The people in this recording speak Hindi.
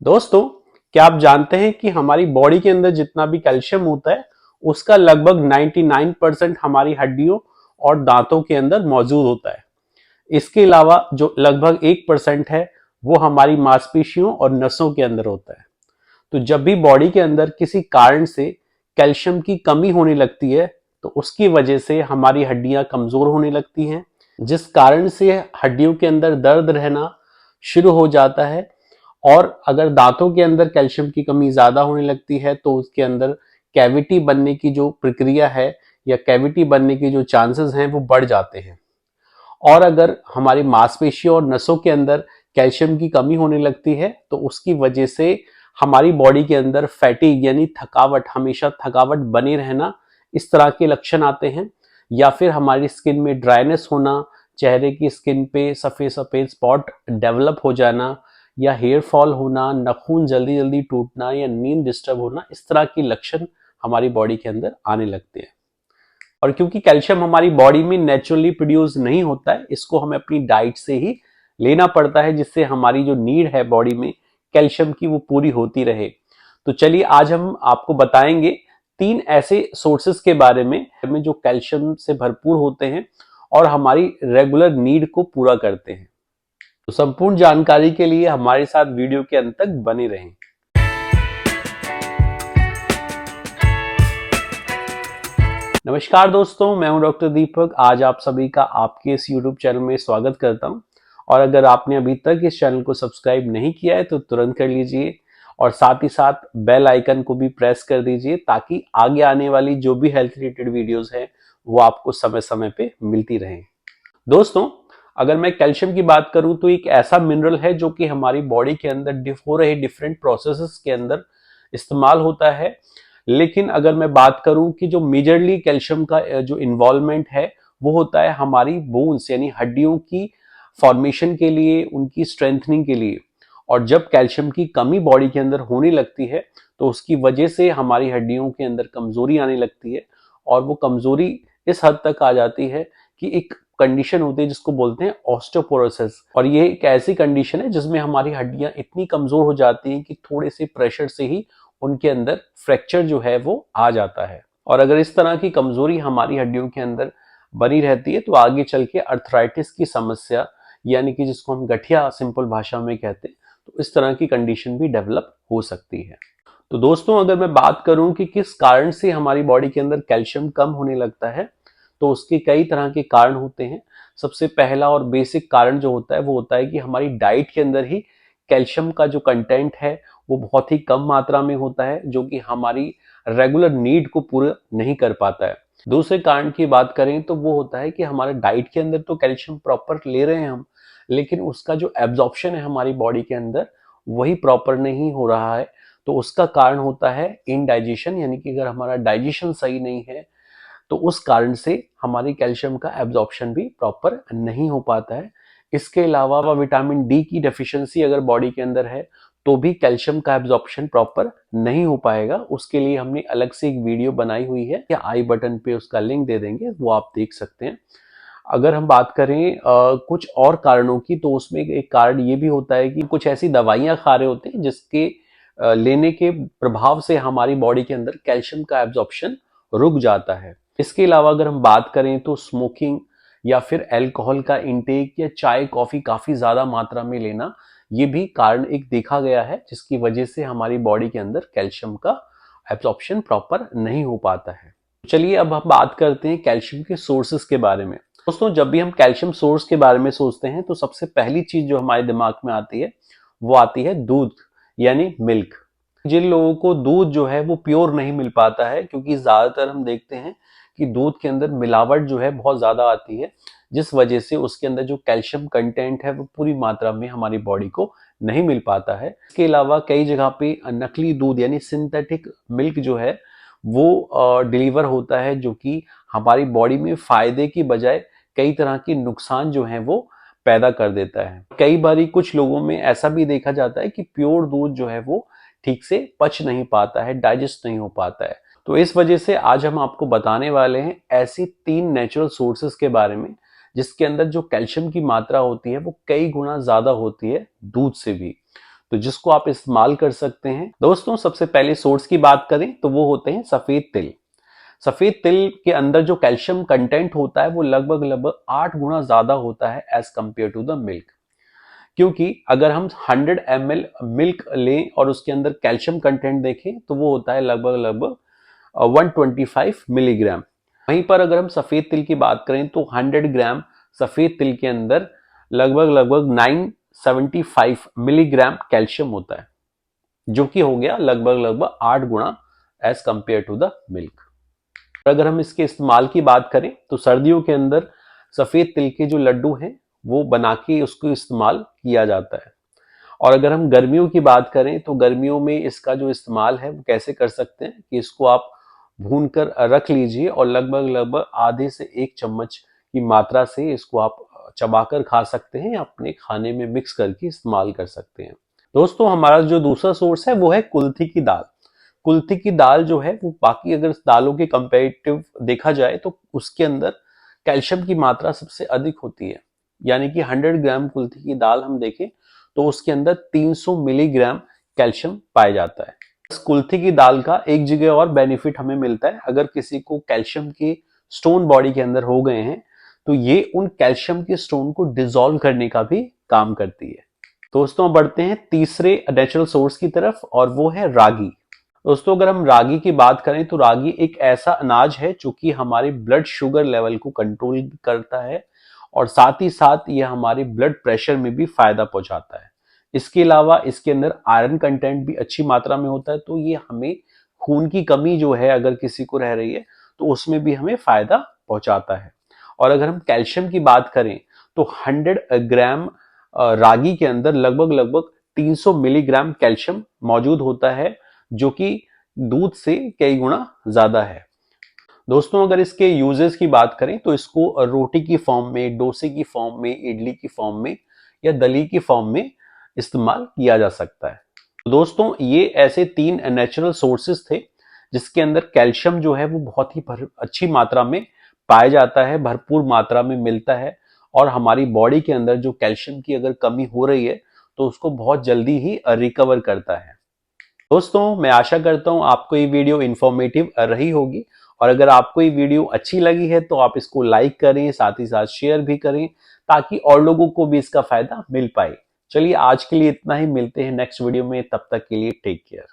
दोस्तों, क्या आप जानते हैं कि हमारी बॉडी के अंदर जितना भी कैल्शियम होता है उसका लगभग 99% हमारी हड्डियों और दांतों के अंदर मौजूद होता है। इसके अलावा जो लगभग 1% है वो हमारी मांसपेशियों और नसों के अंदर होता है। तो जब भी बॉडी के अंदर किसी कारण से कैल्शियम की कमी होने लगती है तो उसकी वजह से हमारी हड्डियां कमजोर होने लगती हैं, जिस कारण से हड्डियों के अंदर दर्द रहना शुरू हो जाता है। और अगर दांतों के अंदर कैल्शियम की कमी ज्यादा होने लगती है तो उसके अंदर कैविटी बनने की जो प्रक्रिया है या कैविटी बनने के जो चांसेस हैं वो बढ़ जाते हैं। और अगर हमारी मांसपेशियों और नसों के अंदर कैल्शियम की कमी होने लगती है तो उसकी वजह से हमारी बॉडी के अंदर फैटिग यानी थकावट, हमेशा थकावट बने रहना, इस तरह के लक्षण आते हैं। या फिर हमारी स्किन में ड्राइनेस होना, चेहरे की स्किन पे सफेद सफेद स्पॉट डेवलप हो जाना, या हेयर फॉल होना, नाखून जल्दी जल्दी टूटना या नींद डिस्टर्ब होना, इस तरह के लक्षण हमारी बॉडी के अंदर आने लगते हैं। और क्योंकि कैल्शियम हमारी बॉडी में नेचुरली प्रोड्यूस नहीं होता है, इसको हमें अपनी डाइट से ही लेना पड़ता है, जिससे हमारी जो नीड है बॉडी में कैल्शियम की वो पूरी होती रहे। तो चलिए आज हम आपको बताएंगे 3 ऐसे सोर्सेस के बारे में जो कैल्शियम से भरपूर होते हैं और हमारी रेगुलर नीड को पूरा करते हैं। तो संपूर्ण जानकारी के लिए हमारे साथ वीडियो के अंत तक बने रहें। नमस्कार दोस्तों, मैं हूं डॉक्टर दीपक। आज आप सभी का आपके इस यूट्यूब चैनल में स्वागत करता हूं। और अगर आपने अभी तक इस चैनल को सब्सक्राइब नहीं किया है तो तुरंत कर लीजिए और साथ ही साथ बेल आइकन को भी प्रेस कर दीजिए ताकि आगे आने वाली जो भी हेल्थ रिलेटेड वीडियोस हैं वो आपको समय समय पे मिलती रहें। दोस्तों, अगर मैं कैल्शियम की बात करूं तो एक ऐसा मिनरल है जो कि हमारी बॉडी के अंदर हो रहे डिफरेंट प्रोसेसेस के अंदर इस्तेमाल होता है। लेकिन अगर मैं बात करूं कि जो मेजरली कैल्शियम का जो इन्वॉल्वमेंट है वो होता है हमारी बोन्स यानी हड्डियों की फॉर्मेशन के लिए, उनकी स्ट्रेंथनिंग के लिए। और जब कैल्शियम की कमी बॉडी के अंदर होने लगती है तो उसकी वजह से हमारी हड्डियों के अंदर कमजोरी आने लगती है। और वो कमजोरी इस हद तक आ जाती है कि एक कंडीशन होती है जिसको बोलते हैं ऑस्टियोपोरोसिस। और ये एक ऐसी कंडीशन है जिसमें हमारी हड्डियां इतनी कमजोर हो जाती हैं कि थोड़े से प्रेशर से ही उनके अंदर फ्रैक्चर जो है वो आ जाता है। और अगर इस तरह की कमजोरी हमारी हड्डियों के अंदर बनी रहती है तो आगे चल के अर्थराइटिस की समस्या, यानी कि जिसको हम गठिया सिंपल भाषा में कहते हैं, तो इस तरह की कंडीशन भी डेवलप हो सकती है। तो दोस्तों, अगर मैं बात करूं कि किस कारण से हमारी बॉडी के अंदर कैल्शियम कम होने लगता है तो उसके कई तरह के कारण होते हैं। सबसे पहला और बेसिक कारण जो होता है वो होता है कि हमारी डाइट के अंदर ही कैल्शियम का जो कंटेंट है वो बहुत ही कम मात्रा में होता है, जो कि हमारी रेगुलर नीड को पूरा नहीं कर पाता है। दूसरे कारण की बात करें तो वो होता है कि हमारे डाइट के अंदर तो कैल्शियम प्रॉपर ले रहे हैं हम, लेकिन उसका जो एब्जॉर्प्शन है हमारी बॉडी के अंदर वही प्रॉपर नहीं हो रहा है। तो उसका कारण होता है इनडाइजेशन, यानी कि अगर हमारा डाइजेशन सही नहीं है तो उस कारण से हमारी कैल्शियम का एब्जॉर्प्शन भी प्रॉपर नहीं हो पाता है। इसके अलावा विटामिन डी की डेफिशिएंसी अगर बॉडी के अंदर है तो भी कैल्शियम का एब्जॉर्प्शन प्रॉपर नहीं हो पाएगा। उसके लिए हमने अलग से एक वीडियो बनाई हुई है, या आई बटन पे उसका लिंक दे देंगे, वो आप देख सकते हैं। अगर हम बात करें कुछ और कारणों की तो उसमें एक कारण ये भी होता है कि कुछ ऐसी दवाइयां खा रहे होते हैं जिसके लेने के प्रभाव से हमारी बॉडी के अंदर कैल्शियम का एब्जॉर्प्शन रुक जाता है। इसके अलावा अगर हम बात करें तो स्मोकिंग या फिर अल्कोहल का इंटेक या चाय कॉफी काफी ज्यादा मात्रा में लेना, ये भी कारण एक देखा गया है जिसकी वजह से हमारी बॉडी के अंदर कैल्शियम का एब्जॉर्प्शन प्रॉपर नहीं हो पाता है। चलिए अब हम बात करते हैं कैल्शियम के सोर्सेस के बारे में। दोस्तों, जब भी हम कैल्शियम सोर्स के बारे में सोचते हैं तो सबसे पहली चीज जो हमारे दिमाग में आती है वो आती है दूध, यानी मिल्क। जिन लोगों को दूध जो है वो प्योर नहीं मिल पाता है, क्योंकि ज्यादातर हम देखते हैं कि दूध के अंदर मिलावट जो है बहुत ज्यादा आती है, जिस वजह से उसके अंदर जो कैल्शियम कंटेंट है वो पूरी मात्रा में हमारी बॉडी को नहीं मिल पाता है। इसके अलावा कई जगह पे नकली दूध यानी सिंथेटिक मिल्क जो है वो डिलीवर होता है, जो कि हमारी बॉडी में फायदे की बजाय कई तरह के नुकसान जो हैं वो पैदा कर देता है। कई बारी कुछ लोगों में ऐसा भी देखा जाता है कि प्योर दूध जो है वो ठीक से पच नहीं पाता है, डाइजेस्ट नहीं हो पाता है। तो इस वजह से आज हम आपको बताने वाले हैं ऐसी 3 नेचुरल सोर्सेस के बारे में जिसके अंदर जो कैल्शियम की मात्रा होती है वो कई गुना ज्यादा होती है दूध से भी। तो जिसको आप इस्तेमाल कर सकते हैं। दोस्तों सबसे पहले सोर्स की बात करें तो वो होते हैं सफेद तिल। सफेद तिल के अंदर जो कैल्शियम कंटेंट होता है वो लगभग लगभग 8 गुना ज्यादा होता है as compare to the milk. क्योंकि अगर हम 100 ml मिल्क लें और उसके अंदर कैल्शियम कंटेंट देखें तो वो होता है लगभग लगभग 125 मिलीग्राम। वहीं पर अगर हम सफेद तिल की बात करें तो 100 ग्राम सफेद तिल के अंदर लगभग लगभग 975 मिलीग्राम कैल्शियम होता है, जो कि हो गया लगभग लगभग 8 गुना as compare to the milk. अगर हम इसके इस्तेमाल की बात करें तो सर्दियों के अंदर सफेद तिल के जो लड्डू हैं वो बना के उसको इस्तेमाल किया जाता है। और अगर हम गर्मियों की बात करें तो गर्मियों में इसका जो इस्तेमाल है वो कैसे कर सकते हैं कि इसको आप भून कर रख लीजिए और लगभग लगभग आधे से 1 चम्मच की मात्रा से इसको आप चबाकर खा सकते हैं, अपने खाने में मिक्स करके इस्तेमाल कर सकते हैं। दोस्तों हमारा जो दूसरा सोर्स है वो है कुल्थी की दाल। कुल्थी की दाल जो है वो बाकी अगर दालों के कंपेरेटिव देखा जाए तो उसके अंदर कैल्शियम की मात्रा सबसे अधिक होती है। यानी कि 100 ग्राम कुल्थी की दाल हम देखें तो उसके अंदर 300 मिलीग्राम कैल्शियम पाया जाता है। इस कुल्थी की दाल का एक जगह और बेनिफिट हमें मिलता है, अगर किसी को कैल्शियम के स्टोन बॉडी के अंदर हो गए हैं तो ये उन कैल्शियम के स्टोन को डिसॉल्व करने का भी काम करती है। दोस्तों बढ़ते हैं तीसरे नेचुरल सोर्स की तरफ और वो है रागी। दोस्तों अगर हम रागी की बात करें तो रागी एक ऐसा अनाज है जो कि हमारे ब्लड शुगर लेवल को कंट्रोल करता है और साथ ही साथ ये हमारे ब्लड प्रेशर में भी फायदा पहुंचाता है। इसके अलावा इसके अंदर आयरन कंटेंट भी अच्छी मात्रा में होता है, तो ये हमें खून की कमी जो है अगर किसी को रह रही है तो उसमें भी हमें फायदा पहुंचाता है। और अगर हम कैल्शियम की बात करें तो 100 ग्राम रागी के अंदर लगभग लगभग 300 मिलीग्राम कैल्शियम मौजूद होता है, जो कि दूध से कई गुना ज्यादा है। दोस्तों अगर इसके यूजेस की बात करें तो इसको रोटी की फॉर्म में, डोसे की फॉर्म में, इडली की फॉर्म में या दली की फॉर्म में इस्तेमाल किया जा सकता है। तो दोस्तों ये ऐसे 3 नेचुरल सोर्सेस थे जिसके अंदर कैल्शियम जो है वो बहुत ही अच्छी मात्रा में पाया जाता है, भरपूर मात्रा में मिलता है और हमारी बॉडी के अंदर जो कैल्शियम की अगर कमी हो रही है तो उसको बहुत जल्दी ही रिकवर करता है। दोस्तों मैं आशा करता हूं आपको ये वीडियो इंफॉर्मेटिव रही होगी और अगर आपको ये वीडियो अच्छी लगी है तो आप इसको लाइक करें, साथ ही साथ शेयर भी करें ताकि और लोगों को भी इसका फायदा मिल पाए। चलिए आज के लिए इतना ही, मिलते हैं नेक्स्ट वीडियो में, तब तक के लिए टेक केयर।